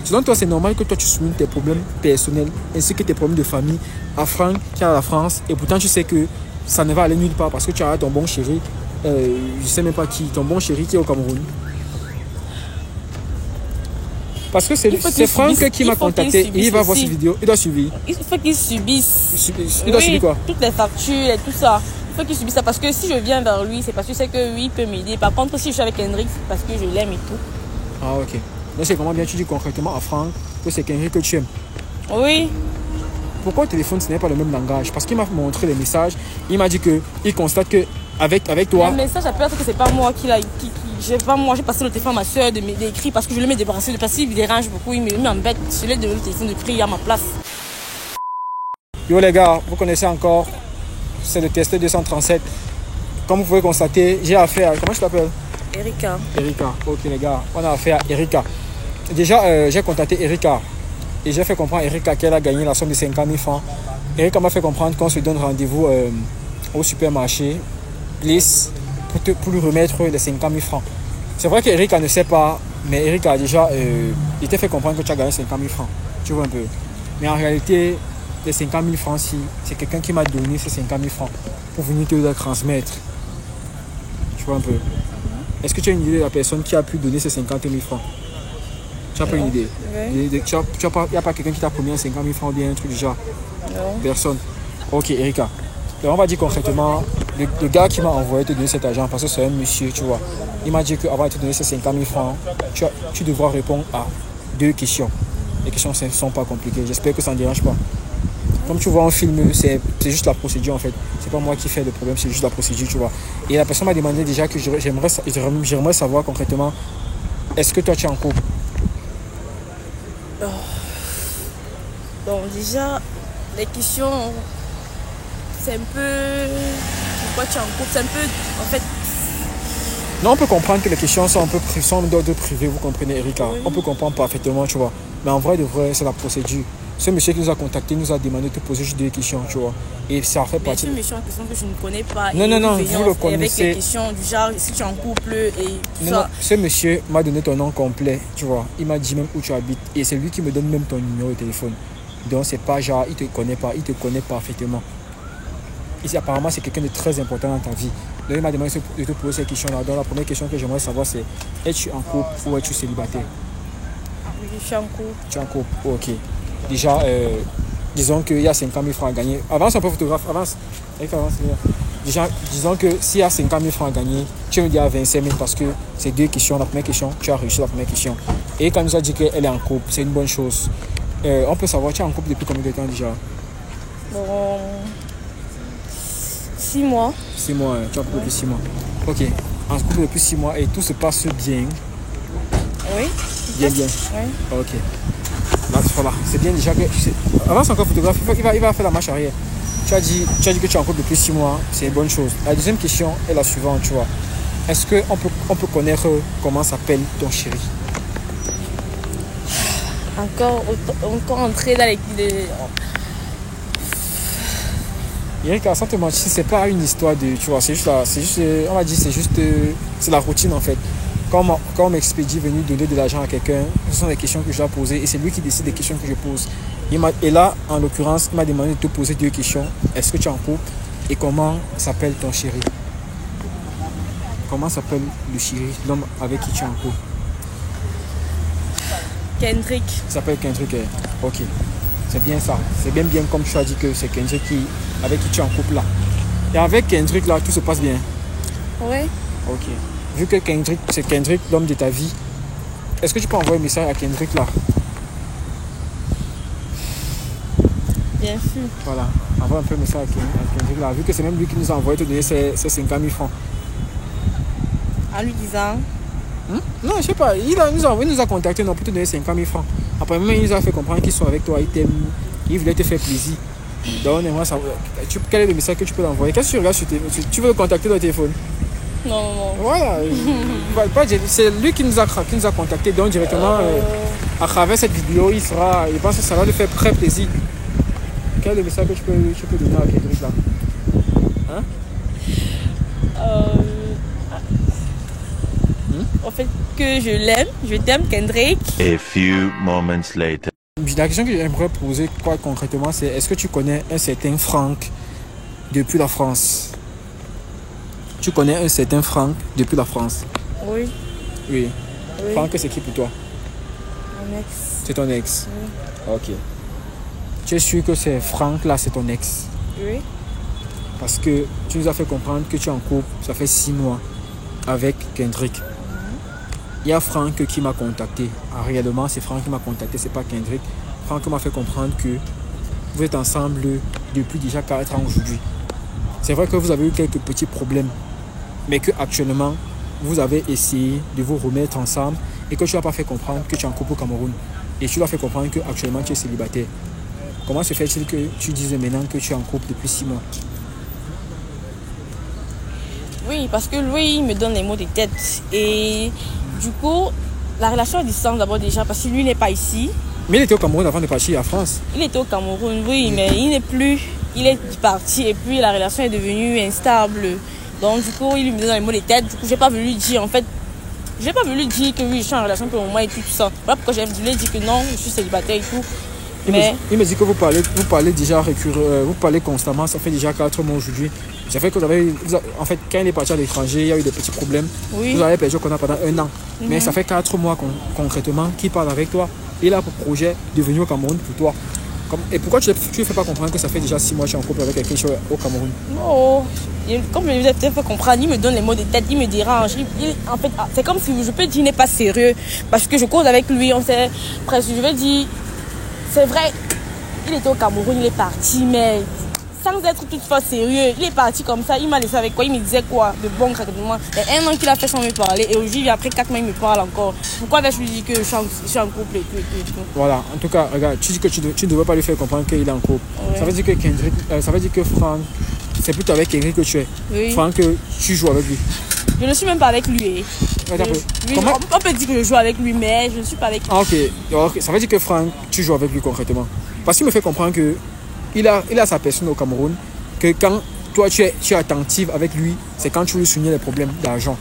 Selon toi, c'est normal que toi, tu soulignes tes problèmes personnels ainsi que tes problèmes de famille à Franck qui est à la France. Et pourtant, tu sais que ça ne va aller nulle part parce que tu as ton bon chéri, je sais même pas qui, ton bon chéri qui est au Cameroun. Parce que c'est Franck qui m'a contacté. Il va voir cette vidéo. Il doit subir. Il faut qu'il subisse. Il doit subir quoi? Toutes les factures et tout ça. Il faut qu'il subisse ça. Parce que si je viens vers lui, c'est parce que je sais que lui peut m'aider. Par contre, si je suis avec Hendrik, c'est parce que je l'aime et tout. Ah, ok. Donc, c'est vraiment bien. Tu dis concrètement à Franck que c'est quelqu'un que tu aimes. Oui. Pourquoi au téléphone, ce n'est pas le même langage? Parce qu'il m'a montré les messages. Il m'a dit qu'il constate que avec toi. Le message, après, que c'est pas moi qui l'a. J'ai passé le téléphone à ma soeur d'écrire parce que je voulais me débarrasser de parce qu'il me dérange beaucoup, il m'embête. Je lui ai donné le téléphone de crier à ma place. Yo les gars, vous connaissez encore, c'est le test 237. Comme vous pouvez constater, j'ai affaire à, comment je t'appelle? Erika. Erika, ok les gars, on a affaire à Erika. Déjà, j'ai contacté Erika et j'ai fait comprendre à Erika qu'elle a gagné la somme de 50 000 francs. Erika m'a fait comprendre qu'on se donne rendez-vous au supermarché, Bliss, pour lui remettre les 50 000 francs. C'est vrai qu'Erika ne sait pas, mais Erika a déjà il t'a fait comprendre que tu as gagné 50 000 francs. Tu vois un peu. Mais en réalité, les 50 000 francs, c'est quelqu'un qui m'a donné ces 50 000 francs pour venir te les transmettre. Tu vois un peu. Est-ce que tu as une idée de la personne qui a pu donner ces 50 000 francs? Tu n'as pas une idée? Il n'y a pas quelqu'un qui t'a promis 50 000 francs ou bien un truc du genre? Non. Personne. Ok, Erika. Donc on va dire concrètement, le gars qui m'a envoyé te donner cet argent, parce que c'est un monsieur, tu vois, il m'a dit qu'avant de te donner ces 50 000 francs, tu devras répondre à 2 questions. Les questions ne sont pas compliquées. J'espère que ça ne dérange pas. Comme tu vois en film, c'est juste la procédure en fait. C'est pas moi qui fais le problème, c'est juste la procédure, tu vois. Et la personne m'a demandé déjà que j'aimerais savoir concrètement, est-ce que toi tu es en couple? Bon, déjà, les questions, c'est un peu... Pourquoi tu es en couple? C'est un peu... En fait... Non, on peut comprendre que les questions sont un peu d'ordre privé, vous comprenez, Erika. Oui. On peut comprendre parfaitement, tu vois. Mais en vrai, de vrai, c'est la procédure. Ce monsieur qui nous a contacté nous a demandé de te poser juste 2 questions, tu vois. Et ça fait partie... Mais ce monsieur en question que je ne connais pas. Non, vous le connaissez. Avec les questions du genre, si tu es en couple et tout ça. Non, ce monsieur m'a donné ton nom complet, tu vois. Il m'a dit même où tu habites. Et c'est lui qui me donne même ton numéro de téléphone. Donc, c'est pas genre, il te connaît pas, il te connaît parfaitement. Et apparemment, c'est quelqu'un de très important dans ta vie. Donc, il m'a demandé de te poser ces questions-là. Donc, la première question que j'aimerais savoir, c'est es-tu en couple ou es-tu célibataire? Oui, je suis en couple. Tu es en couple, ok. Déjà, disons qu'il y a 50 000 francs à gagner. Avance un peu, photographe, avance. Déjà, disons que s'il y a 50 000 francs à gagner, tu me dis à 25 000 parce que c'est 2 questions. La première question, tu as réussi la première question. Et quand il nous a dit qu'elle est en couple, c'est une bonne chose. On peut savoir, tu es en couple depuis combien de temps déjà? Bon, 6 mois. 6 mois, tu es en couple depuis 6 mois. Ok, en couple depuis 6 mois et tout se passe bien. Oui. Bien. Oui. Ok. Là, voilà. C'est bien déjà que... Avance encore photographe, il va faire la marche arrière. Tu as dit que tu es en couple depuis 6 mois, c'est une bonne chose. La deuxième question est la suivante, tu vois. Est-ce qu'on peut connaître comment s'appelle ton chéri? Encore entrer dans les... Erika, sans te mentir, c'est pas une histoire de... Tu vois, c'est juste on va dire, c'est la routine en fait. Quand on m'expédie venir donner de l'argent à quelqu'un, ce sont des questions que je dois poser et c'est lui qui décide des questions que je pose. Et là, en l'occurrence, il m'a demandé de te poser 2 questions. Est-ce que tu es en couple et comment s'appelle ton chéri? Comment s'appelle le chéri, l'homme avec qui tu es en couple? Kendrick. Il s'appelle Kendrick, ok. C'est bien ça. C'est bien comme tu as dit que c'est Kendrick avec qui tu es en couple là. Et avec Kendrick là, tout se passe bien? Oui. Ok. Vu que c'est Kendrick, l'homme de ta vie, est-ce que tu peux envoyer un message à Kendrick là? Bien sûr. Voilà, envoie un peu un message à Kendrick là, vu que c'est même lui qui nous a envoyé te donner ces 50 000 francs. En lui disant? Non, je sais pas, il nous a contacté pour te donner 50 000 francs. Après, même il nous a fait comprendre qu'ils sont avec toi, il t'aime, il voulait te faire plaisir. Donc, on aimerait savoir, quel est le message que tu peux l'envoyer? Qu'est-ce que tu regardes sur tes... Tu veux le contacter dans le téléphone? Non. Voilà, c'est lui qui nous a contacté, donc directement, à travers cette vidéo, je pense que ça va lui faire très plaisir. Quel est le message que tu peux donner à Kendrick là? Hein? En fait, que je l'aime. Je t'aime, Kendrick. A few moments later. La question que j'aimerais poser quoi concrètement, c'est est-ce que tu connais un certain Franck depuis la France? Tu connais un certain Franck depuis la France? Oui. Oui. Oui. Franck, c'est qui pour toi? Mon ex. C'est ton ex? Oui. Ok. Tu es sûr que c'est Franck là, c'est ton ex? Oui. Parce que tu nous as fait comprendre que tu es en couple, ça fait 6 mois avec Kendrick. Il y a Franck qui m'a contacté. Ah, réellement, c'est Franck qui m'a contacté, c'est pas Kendrick. Franck m'a fait comprendre que vous êtes ensemble depuis déjà 4 ans aujourd'hui. C'est vrai que vous avez eu quelques petits problèmes, mais que actuellement vous avez essayé de vous remettre ensemble et que tu n'as pas fait comprendre que tu es en couple au Cameroun. Et tu l'as fait comprendre que actuellement tu es célibataire. Comment se fait-il que tu dises maintenant que tu es en couple depuis 6 mois? Oui, parce que lui, il me donne les mots de tête. Et du coup, la relation est distante d'abord déjà parce que lui n'est pas ici. Mais il était au Cameroun avant de partir en France. Il était au Cameroun, oui, mais il n'est plus. Il est parti et puis la relation est devenue instable. Donc du coup, il me donne les mots de tête. Du coup, j'ai pas voulu lui dire en fait. J'ai pas voulu dire que oui, je suis en relation pour le moment et tout ça. Voilà pourquoi je lui ai dit que non, je suis célibataire et tout. Il me dit que vous parlez déjà vous parlez constamment, ça fait déjà 4 mois aujourd'hui. Ça fait que en fait, quand il est parti à l'étranger, il y a eu des petits problèmes. Oui. Vous avez perdu pendant 1 an. Mais ça fait 4 mois concrètement qu'il parle avec toi. Il a pour projet de venir au Cameroun pour toi. Et pourquoi tu ne fais pas comprendre que ça fait déjà 6 mois que tu es en couple avec quelqu'un au Cameroun? Non, comme je vous ai fait comprendre, il me donne les mots de tête, il me dérange. En fait, c'est comme si je peux dire qu'il n'est pas sérieux. Parce que je cause avec lui, on sait presque, je vais dire, c'est vrai, il était au Cameroun, il est parti, mais sans être toutefois sérieux, il est parti comme ça, il m'a laissé avec quoi? Il me disait quoi? De bon gratuitement. Il y a 1 an qu'il a fait sans me parler et aujourd'hui, après 4 mois, il me parle encore. Pourquoi je lui dis que je suis en couple et tout. Voilà, en tout cas, regarde, tu dis que tu ne devrais pas lui faire comprendre qu'il est en couple. Ouais. Ça veut dire que Kendrick, ça veut dire que Franck, c'est plutôt avec Kendrick que tu es. Oui. Franck, tu joues avec lui. Je ne suis même pas avec lui. On peut dire que je joue avec lui, mais je ne suis pas avec lui. Ah, ok. Ça veut dire que Franck, tu joues avec lui concrètement. Parce qu'il me fait comprendre que il a sa personne au Cameroun, que quand toi tu es attentive avec lui, c'est quand tu veux lui souligner les problèmes d'argent.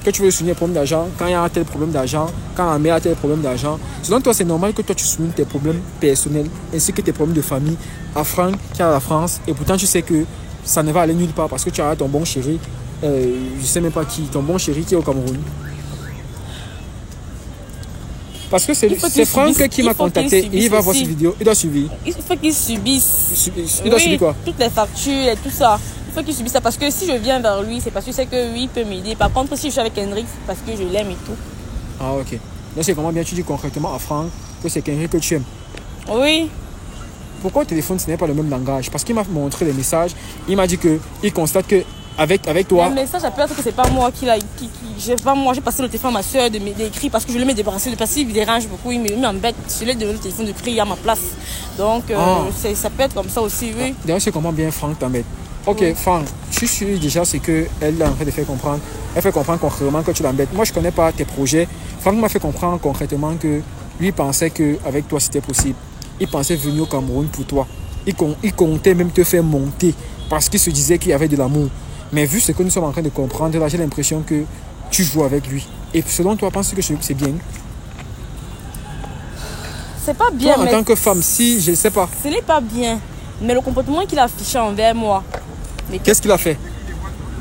Que tu veux lui souligner les problèmes d'argent, quand il y a un tel problème d'argent, quand la mère a tel problème d'argent. Selon toi, c'est normal que toi tu soulignes tes problèmes personnels ainsi que tes problèmes de famille à Franck qui est à la France. Et pourtant, tu sais que ça ne va aller nulle part parce que tu as ton bon chéri, je sais même pas qui, ton bon chéri qui est au Cameroun. Parce que c'est Franck qui m'a contacté et il va voir cette vidéo. Il doit suivre. Il faut qu'il subisse. Il doit subir quoi? Toutes les factures et tout ça. Il faut qu'il subisse ça. Parce que si je viens vers lui, c'est parce que je sais que lui, il peut m'aider. Par contre, si je suis avec Kendrick, c'est parce que je l'aime et tout. Ah, ok. Donc, c'est vraiment bien. Tu dis concrètement à Franck que c'est Kendrick que tu aimes. Oui. Pourquoi au téléphone, ce n'est pas le même langage? Parce qu'il m'a montré les messages. Il m'a dit qu'il constate que avec toi. Le message, ça peut être que c'est pas moi j'ai passé le téléphone à ma soeur d'écrire parce que je l'ai débarrassé. Parce qu'il me dérange beaucoup, il m'embête. Je l'ai donné le téléphone de prix à ma place. Donc, ça peut être comme ça aussi, oui. D'ailleurs, c'est comment bien Franck t'embête. Ok, oui. Franck, je suis sûr déjà, c'est qu'elle est en train de faire comprendre. Elle fait comprendre concrètement que tu l'embêtes. Moi, je ne connais pas tes projets. Franck m'a fait comprendre concrètement que lui pensait qu'avec toi, c'était possible. Il pensait venir au Cameroun pour toi. Il comptait même te faire monter parce qu'il se disait qu'il y avait de l'amour. Mais vu ce que nous sommes en train de comprendre, là, j'ai l'impression que tu joues avec lui. Et selon toi, penses-tu que c'est bien? C'est pas bien. Toi, en tant que femme, si, je ne sais pas. Ce n'est pas bien. Mais le comportement qu'il a affiché envers moi. Qu'est-ce qu'il a fait?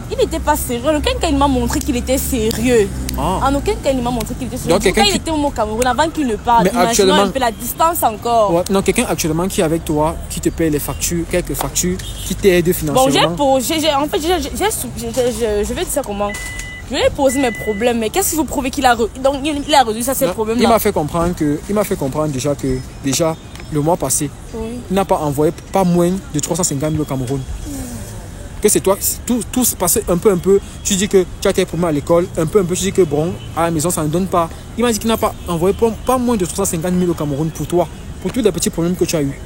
Il n'était pas sérieux. En aucun cas, il m'a montré qu'il était sérieux. En aucun cas, il m'a montré qu'il était sérieux. Donc, quand il était au Cameroun, avant qu'il ne parle, imaginons un peu la distance encore. Ouais, non, quelqu'un actuellement qui est avec toi, qui te paye les factures, quelques factures, qui t'aide financièrement. Bon, en fait, je vais dire ça comment. Je lui ai posé mes problèmes, mais qu'est-ce qui vous prouve qu'il a résolu ces problèmes-là? Il m'a fait comprendre déjà que le mois passé, il n'a pas envoyé pas moins de 350 000 au Cameroun. Que c'est toi, tout se passait un peu. Tu dis que tu as quelques problèmes à l'école, un peu, tu dis que bon, à la maison, ça ne donne pas. Il m'a dit qu'il n'a pas envoyé pas moins de 350 000 au Cameroun pour toi, pour tous les petits problèmes que tu as eu.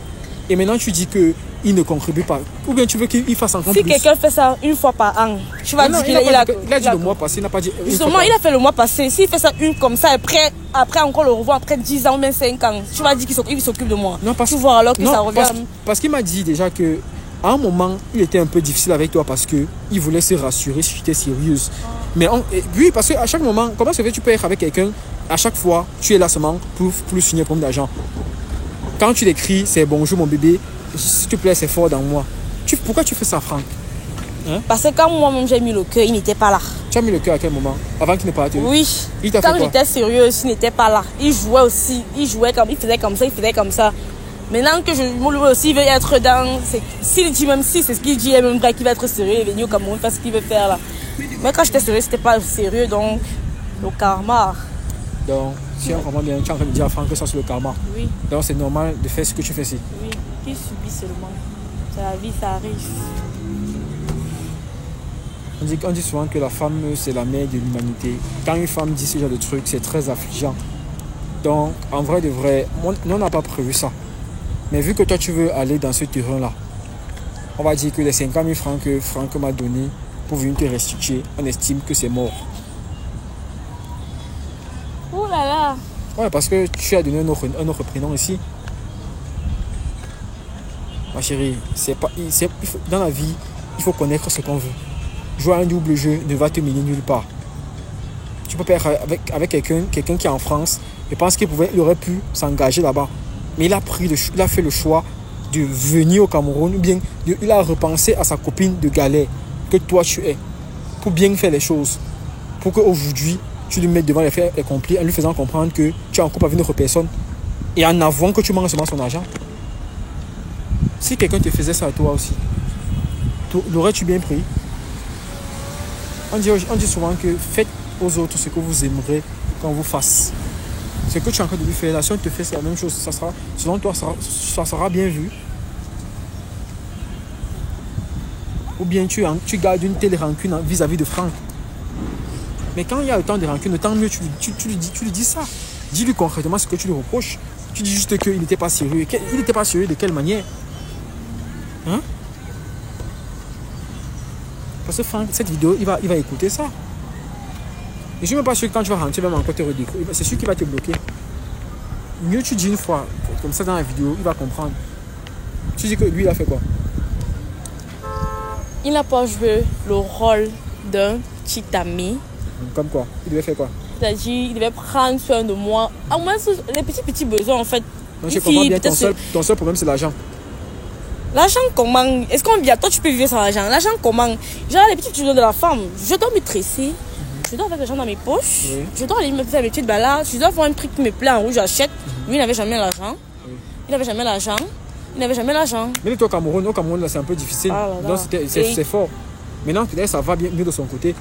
Et maintenant, tu dis qu'il ne contribue pas. Ou bien tu veux qu'il fasse encore plus. Si quelqu'un fait ça une fois par an, tu vas dire qu'il a dit le mois passé, il n'a pas dit. Justement, il a fait le mois passé. S'il fait ça une comme ça, après encore le revoir, après 10 ans ou même 5 ans, tu vas dire qu'il s'occupe de moi. Non, tu vois alors que ça revient. Parce qu'il m'a dit déjà que à un moment, il était un peu difficile avec toi parce qu'il voulait se rassurer si tu étais sérieuse. Mais oui, parce qu'à chaque moment, comment ça fait tu peux être avec quelqu'un, à chaque fois, tu es là seulement pour signer un problème d'argent. Quand tu l'écris, c'est bonjour mon bébé, s'il te plaît, c'est fort dans moi. Pourquoi tu fais ça, Franck? Parce que quand moi-même j'ai mis le cœur, il n'était pas là. Tu as mis le cœur à quel moment? Avant qu'il ne parte? Oui. Il t'a fait quand quoi? j'étais sérieuse, il n'était pas là. Il jouait aussi. Il faisait comme ça. Maintenant que lui aussi, il veut être dans... S'il dit même si c'est ce qu'il dit, il est même vrai qu'il va être sérieux et venir au Cameroun faire ce qu'il veut faire là. Mais quand j'étais sérieux, c'était pas sérieux, donc le karma. Donc, si on comprend bien, tu es en train de dire à Franck que ça c'est le karma. Oui. Donc c'est normal de faire ce que tu fais ici. Oui, qu'il subit seulement. C'est la vie, ça arrive. On dit souvent que la femme, c'est la mère de l'humanité. Quand une femme dit ce genre de trucs, c'est très affligeant. Donc, en vrai de vrai, nous, on n'a pas prévu ça. Mais vu que toi, tu veux aller dans ce terrain-là, on va dire que les 50 000 francs que Franck m'a donné pour venir te restituer, on estime que c'est mort. Oh là là. Ouais, parce que tu as donné un autre prénom ici. Ma chérie, dans la vie, il faut connaître ce qu'on veut. Jouer à un double jeu ne va te mener nulle part. Tu peux pas être avec quelqu'un qui est en France. Je pense qu'il aurait pu s'engager là-bas. Mais il a fait le choix de venir au Cameroun. Ou bien il a repensé à sa copine de galère que toi tu es. Pour bien faire les choses. Pour qu'aujourd'hui, tu lui mettes devant les faits accomplis en lui faisant comprendre que tu es en couple avec une autre personne. Et en avouant que tu manges seulement son argent. Si quelqu'un te faisait ça à toi aussi, l'aurais-tu bien pris? On dit souvent que faites aux autres ce que vous aimerez qu'on vous fasse. Ce que tu es en train de lui faire là, si on te fait la même chose, ça sera, selon toi, ça sera bien vu. Ou bien tu gardes une telle rancune vis-à-vis de Franck. Mais quand il y a autant de rancune, tant mieux, tu lui dis ça. Dis-lui concrètement ce que tu lui reproches. Tu dis juste qu'il n'était pas sérieux. Il n'était pas sérieux de quelle manière? Hein? Parce que Franck, cette vidéo, il va écouter ça. Et je ne suis même pas sûr que quand tu vas rentrer, il va encore te redécouvrir. C'est sûr qu'il va te bloquer. Mieux tu dis une fois, comme ça dans la vidéo, il va comprendre. Tu dis que lui, il a fait quoi? Il n'a pas joué le rôle d'un petit ami. Comme quoi? Il devait faire quoi? C'est-à-dire, il devait prendre soin de moi. Au moins, les petits besoins, en fait. Donc, je comprends bien, ton seul problème, c'est l'argent. L'argent, comment? Est-ce qu'on vit? Toi, tu peux vivre sans l'argent. L'argent, comment? Genre, les petits besoins de la femme. Je dois me tresser. Je dois avoir de l'argent dans mes poches. Oui. Je dois aller me faire mes petites balades. Je dois avoir un truc qui me plaît en rouge, j'achète. Lui, il n'avait jamais l'argent. Oui. Il n'avait jamais l'argent. Mais toi, au Cameroun, là, c'est un peu difficile. Ah, donc, c'est fort. Maintenant, peut-être ça va bien mieux de son côté.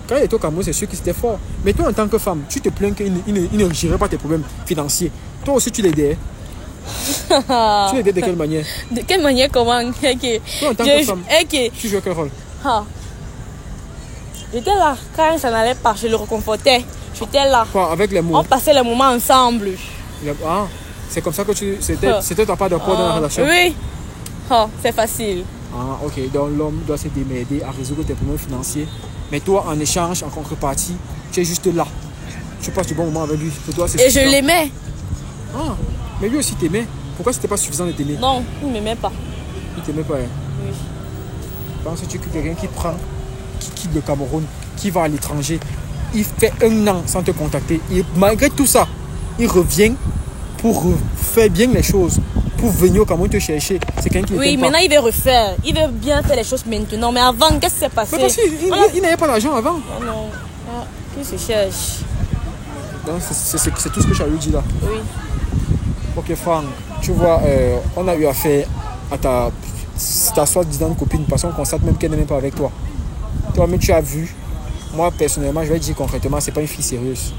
Quand il était au Cameroun, c'est sûr que c'était fort. Mais toi, en tant que femme, tu te plains qu'il ne gérait pas tes problèmes financiers. Toi aussi, tu l'aidais. Tu l'aidais de quelle manière? De quelle manière, comment? Toi, en tant que femme, tu jouais quel rôle? J'étais là. Quand ça n'allait pas, je le reconfortais. J'étais là. Quoi, avec les mots? On passait les moments ensemble. Ah, c'est comme ça que c'était ta part de quoi dans la relation? Oui. C'est facile. Ah, ok. Donc l'homme doit se démerder à résoudre tes problèmes financiers. Mais toi, en échange, en contrepartie, tu es juste là. Tu passes du bon moment avec lui. Pour toi, c'est suffisant. Je l'aimais. Ah, mais lui aussi t'aimait. Pourquoi c'était pas suffisant de t'aimer? Non, il ne m'aimait pas. Il t'aimait pas, hein? Oui. Penses-tu que quelqu'un qui quitte le Cameroun, qui va à l'étranger, il fait 1 an sans te contacter, et malgré tout ça, il revient pour faire bien les choses, pour venir au Cameroun te chercher? C'est quelqu'un qui oui, maintenant il veut refaire. Il veut bien faire les choses maintenant. Mais avant, qu'est-ce qui s'est passé? Mais parce qu'il n'avait pas d'argent avant. Oh non. Qui se cherche? Donc c'est tout ce que j'avais dit là. Oui. Ok Franck, tu vois, on a eu affaire à ta soi-disant copine parce qu'on constate même qu'elle n'est même pas avec toi. Toi-même tu as vu. Moi personnellement, je vais dire concrètement, c'est pas une fille sérieuse.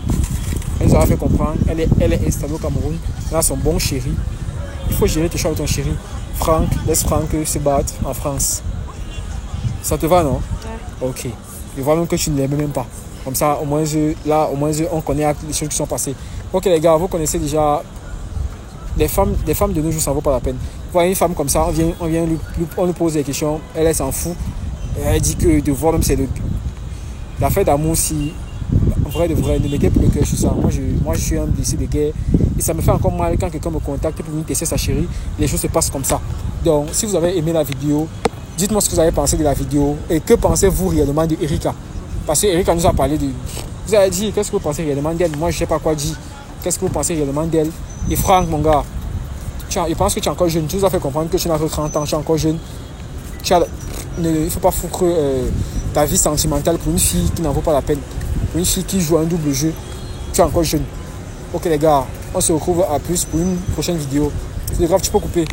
Elle nous a fait comprendre, elle est installée au Cameroun, elle a son bon chéri. Il faut gérer tes choses avec ton chéri. Franck, laisse Franck se battre en France. Ça te va, non? Ouais. Ok. Je vois même que tu ne l'aimes même pas. Comme ça, au moins, on connaît les choses qui sont passées. Ok, les gars, vous connaissez déjà les femmes de nos jours, ça ne vaut pas la peine. Vous voyez une femme comme ça, on lui pose des questions, elle s'en fout. Elle dit que de voir même, c'est l'affaire d'amour, si vrai de vrai, ne mettez plus le cœur sur ça. Moi, je suis un blessé de guerre. Et ça me fait encore mal quand quelqu'un me contacte pour venir tester sa chérie. Les choses se passent comme ça. Donc, si vous avez aimé la vidéo, dites-moi ce que vous avez pensé de la vidéo. Et que pensez-vous réellement de Erika? Parce qu'Erika nous a parlé de... Vous avez dit, qu'est-ce que vous pensez réellement d'elle? Moi, je ne sais pas quoi dire. Qu'est-ce que vous pensez réellement d'elle? Et Franck, mon gars, je pense que tu es encore jeune. Tu nous as fait comprendre que tu n'as que 30 ans, tu es encore jeune. Il ne faut pas foutre ta vie sentimentale pour une fille qui n'en vaut pas la peine. Pour une fille qui joue un double jeu, tu es encore jeune. Ok les gars, on se retrouve à plus pour une prochaine vidéo. C'est grave, tu peux couper.